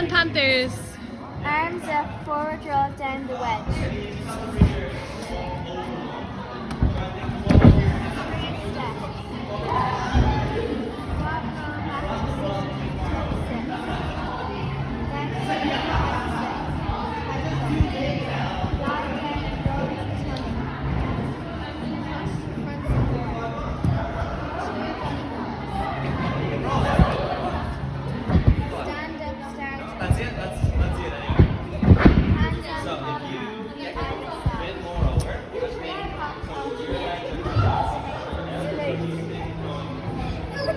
Panthers. Arms up, forward roll down the wedge. Stand up, start. That's it. That's it. Anyway.